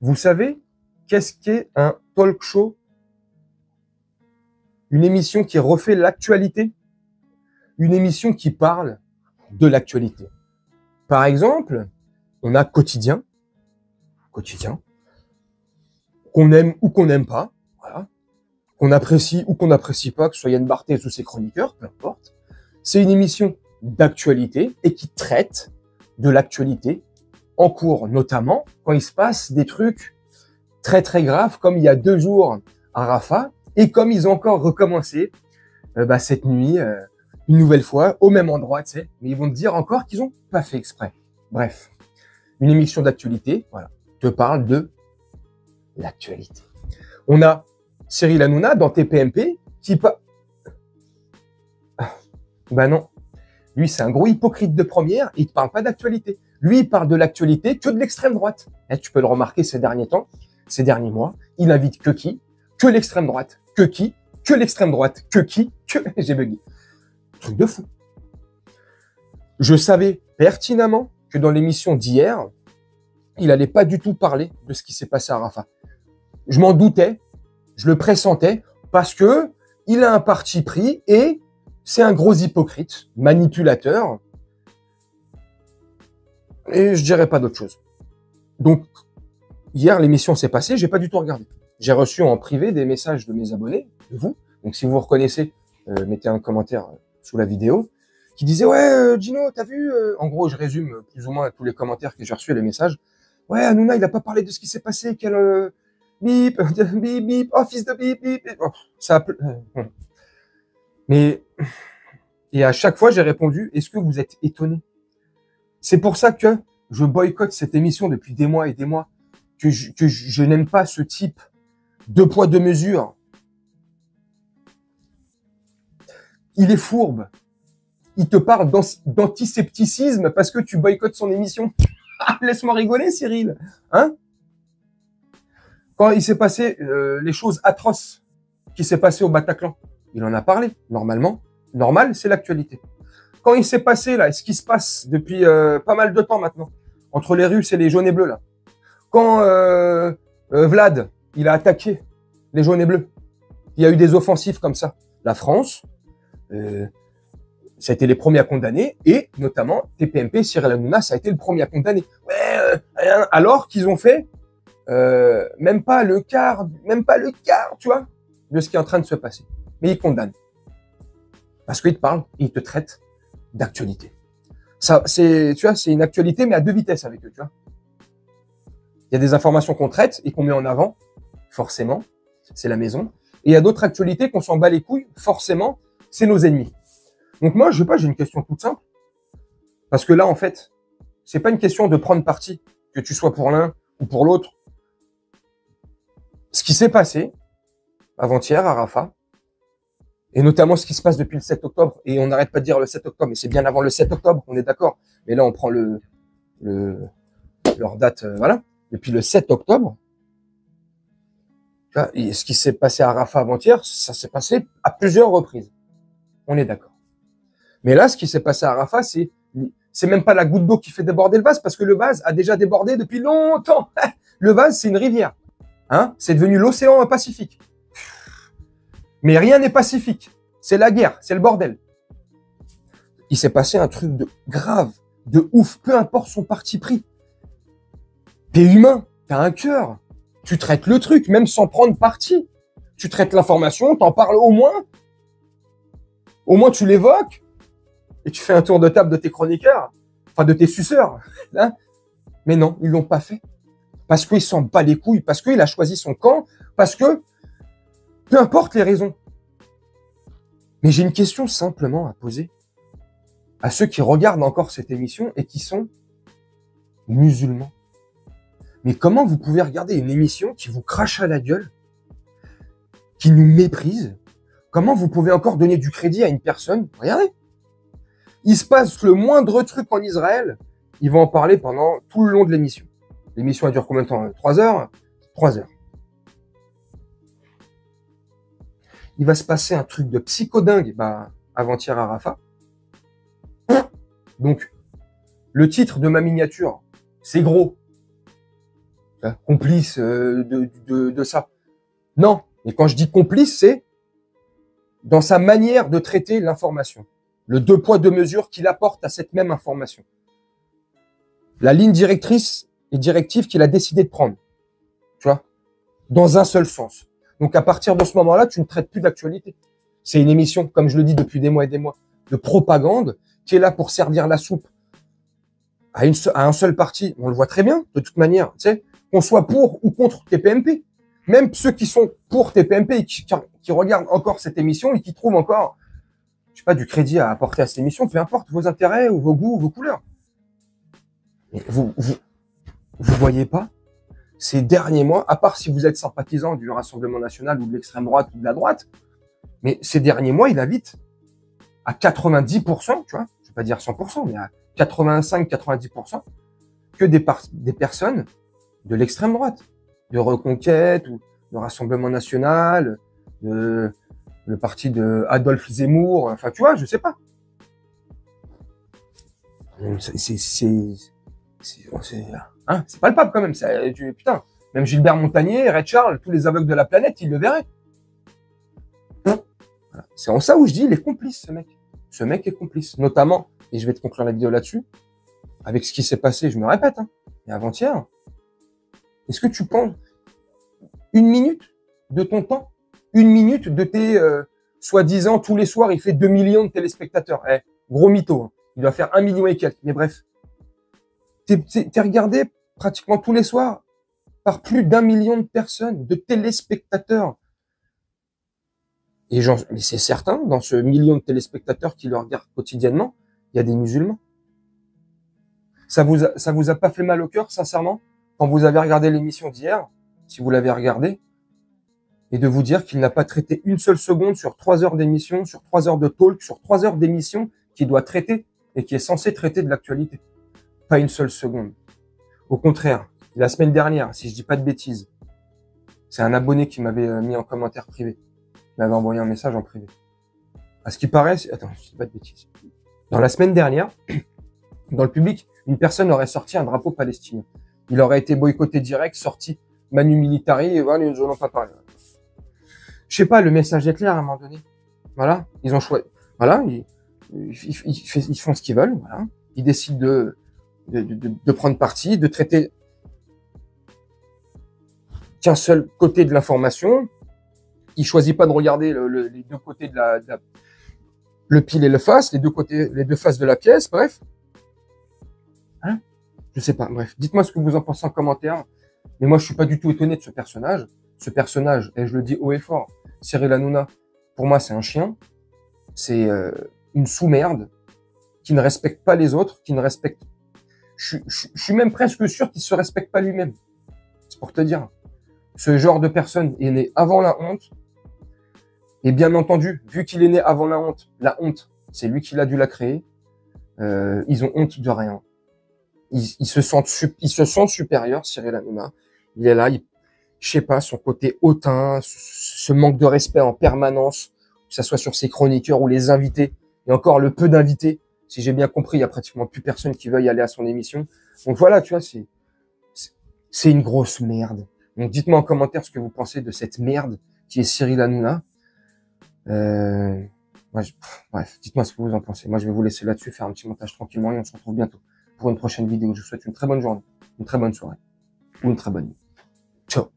Vous savez, qu'est-ce qu'est un talk show? Une émission qui refait l'actualité, une émission qui parle de l'actualité. Par exemple, on a Quotidien, qu'on aime ou qu'on n'aime pas, voilà, qu'on apprécie ou qu'on n'apprécie pas, que ce soit Yann Barthès ou ses chroniqueurs, peu importe. C'est une émission d'actualité et qui traite de l'actualité en cours, notamment quand il se passe des trucs très très graves, comme il y a 2 jours à Rafah, et comme ils ont encore recommencé cette nuit, une nouvelle fois, au même endroit, tu sais, mais ils vont te dire encore qu'ils ont pas fait exprès. Bref, une émission d'actualité, voilà, te parle de l'actualité. On a Cyril Hanouna dans TPMP qui bah non, lui c'est un gros hypocrite de première, il te parle pas d'actualité. Lui il parle de l'actualité que de l'extrême droite. Et tu peux le remarquer ces derniers temps, ces derniers mois, il invite que qui? Que l'extrême droite. Que qui? Que l'extrême droite. Que qui? Que... J'ai bugué. Truc de fou. Je savais pertinemment que dans l'émission d'hier, il allait pas du tout parler de ce qui s'est passé à Rafah. Je m'en doutais, je le pressentais, parce que il a un parti pris et c'est un gros hypocrite, manipulateur, et je dirais pas d'autre chose. Donc, hier, l'émission s'est passée, j'ai pas du tout regardé. J'ai reçu en privé des messages de mes abonnés, de vous. Donc, si vous reconnaissez, mettez un commentaire sous la vidéo, qui disait, ouais, Gino, t'as vu, en gros, je résume plus ou moins tous les commentaires que j'ai reçus, les messages. Ouais, Hanouna, il a pas parlé de ce qui s'est passé, quel, bip, bip, bip, oh, fils de bip, bip, bip. Oh, ça Mais, et à chaque fois, j'ai répondu, est-ce que vous êtes étonnés? C'est pour ça que je boycotte cette émission depuis des mois et des mois, que je n'aime pas ce type de poids, de mesure. Il est fourbe. Il te parle d'antisepticisme parce que tu boycottes son émission. Laisse-moi rigoler, Cyril. Hein? Quand il s'est passé les choses atroces qui s'est passé au Bataclan, il en a parlé. Normalement, normal, c'est l'actualité. Quand il s'est passé là, ce qui se passe depuis pas mal de temps maintenant, entre les Russes et les jaunes et bleus là, quand Vlad, il a attaqué les jaunes et bleus, il y a eu des offensives comme ça. La France, ça a été les premiers à condamner, et notamment TPMP, Cyril Hanouna, ça a été le premier à condamner. Ouais, alors qu'ils ont fait même pas le quart, tu vois, de ce qui est en train de se passer. Mais ils condamnent. Parce qu'ils te parlent, ils te traitent d'actualité. Ça, c'est, tu vois, c'est une actualité, mais à 2 vitesses avec eux, tu vois. Il y a des informations qu'on traite et qu'on met en avant, forcément, c'est la maison. Et il y a d'autres actualités qu'on s'en bat les couilles, forcément, c'est nos ennemis. Donc moi, je sais pas, j'ai une question toute simple. Parce que là, en fait, c'est pas une question de prendre parti, que tu sois pour l'un ou pour l'autre. Ce qui s'est passé avant-hier à Rafah, et notamment ce qui se passe depuis le 7 octobre, et on n'arrête pas de dire le 7 octobre, mais c'est bien avant le 7 octobre, on est d'accord. Mais là, on prend leur date, voilà, depuis le 7 octobre. Et ce qui s'est passé à Rafah avant-hier, ça s'est passé à plusieurs reprises. On est d'accord. Mais là, ce qui s'est passé à Rafah, c'est même pas la goutte d'eau qui fait déborder le vase, parce que le vase a déjà débordé depuis longtemps. Le vase, c'est une rivière. Hein? C'est devenu l'océan Pacifique. Mais rien n'est pacifique. C'est la guerre, c'est le bordel. Il s'est passé un truc de grave, de ouf, peu importe son parti pris. T'es humain, t'as un cœur. Tu traites le truc, même sans prendre parti. Tu traites l'information, t'en parles au moins. Au moins, tu l'évoques. Et tu fais un tour de table de tes chroniqueurs. Enfin, de tes suceurs. Hein? Mais non, ils l'ont pas fait. Parce qu'il s'en bat les couilles. Parce qu'il a choisi son camp. Parce que, peu importe les raisons. Mais j'ai une question simplement à poser à ceux qui regardent encore cette émission et qui sont musulmans. Mais comment vous pouvez regarder une émission qui vous crache à la gueule, qui nous méprise? Comment vous pouvez encore donner du crédit à une personne? Regardez. Il se passe le moindre truc en Israël, ils vont en parler pendant tout le long de l'émission. L'émission, elle dure combien de temps? 3 heures? 3 heures. Il va se passer un truc de psychodingue, avant-hier à Rafah. Donc, le titre de ma miniature, c'est gros. complice de ça. Non, et quand je dis complice, c'est dans sa manière de traiter l'information. Le 2 poids 2 mesures qu'il apporte à cette même information. La ligne directrice et directive qu'il a décidé de prendre. Tu vois, dans un seul sens. Donc, à partir de ce moment-là, tu ne traites plus d'actualité. C'est une émission, comme je le dis depuis des mois et des mois, de propagande qui est là pour servir la soupe à un seul parti. On le voit très bien, de toute manière, tu sais, qu'on soit pour ou contre TPMP. Même ceux qui sont pour TPMP et qui regardent encore cette émission et qui trouvent encore, je sais pas, du crédit à apporter à cette émission, peu importe vos intérêts ou vos goûts ou vos couleurs. Mais vous voyez pas ces derniers mois, à part si vous êtes sympathisant du Rassemblement national ou de l'extrême droite ou de la droite, mais ces derniers mois, il invite à 90%, tu vois, je vais pas dire 100%, mais à 85-90%, que des personnes de l'extrême droite, de Reconquête ou de Rassemblement national, le parti de Adolphe Zemmour, enfin, tu vois, je sais pas. C'est palpable quand même. Putain, même Gilbert Montagnier, Ray Charles, tous les aveugles de la planète, ils le verraient. Voilà. C'est en ça où je dis, il est complice, ce mec. Ce mec est complice. Notamment, et je vais te conclure la vidéo là-dessus, avec ce qui s'est passé, je me répète, et avant-hier, est-ce que tu penses 1 minute de ton temps, 1 minute de tes, soi-disant, tous les soirs, il fait 2 millions de téléspectateurs. Gros mytho, il doit faire 1 million et quelques, mais bref. T'es regardé pratiquement tous les soirs par plus d'1 million de personnes, de téléspectateurs. Et mais c'est certain, dans ce million de téléspectateurs qui le regardent quotidiennement, il y a des musulmans. Ça vous a pas fait mal au cœur, sincèrement, quand vous avez regardé l'émission d'hier, si vous l'avez regardé, et de vous dire qu'il n'a pas traité une seule seconde sur 3 heures d'émission, sur 3 heures de talk, sur 3 heures d'émission qu'il doit traiter et qui est censé traiter de l'actualité. Pas une seule seconde. Au contraire, la semaine dernière, si je dis pas de bêtises, c'est un abonné qui m'avait mis en commentaire privé. Il m'avait envoyé un message en privé. À ce qui paraît, attends, je dis pas de bêtises. Dans la semaine dernière, dans le public, une personne aurait sorti un drapeau palestinien. Il aurait été boycotté direct, sorti Manu Militari, et voilà, ils n'en ont pas parlé. Je sais pas, le message est clair à un moment donné. Voilà, ils ont choisi. Voilà, ils font ce qu'ils veulent. Voilà, ils décident de prendre parti, de traiter qu'un seul côté de l'information. Il choisit pas de regarder les deux côtés le pile et le face, les deux faces de la pièce, bref. Hein? Je sais pas, bref. Dites-moi ce que vous en pensez en commentaire. Mais moi, je suis pas du tout étonné de ce personnage. Ce personnage, et je le dis haut et fort, Cyril Hanouna, pour moi, c'est un chien. C'est une sous-merde qui ne respecte pas les autres, qui ne respecte... Je suis même presque sûr qu'il se respecte pas lui-même. C'est pour te dire. Ce genre de personne est né avant la honte. Et bien entendu, vu qu'il est né avant la honte, c'est lui qui l'a dû la créer. Ils ont honte de rien. Ils se sentent supérieurs, Cyril Hanouna. Il est là, je sais pas, son côté hautain, ce manque de respect en permanence, que ça soit sur ses chroniqueurs ou les invités. Et encore le peu d'invités. Si j'ai bien compris, il y a pratiquement plus personne qui veuille aller à son émission. Donc voilà, tu vois, c'est une grosse merde. Donc dites-moi en commentaire ce que vous pensez de cette merde qui est Cyril Hanouna. Bref, dites-moi ce que vous en pensez. Moi, je vais vous laisser là-dessus, faire un petit montage tranquillement et on se retrouve bientôt pour une prochaine vidéo. Je vous souhaite une très bonne journée, une très bonne soirée ou une très bonne nuit. Ciao.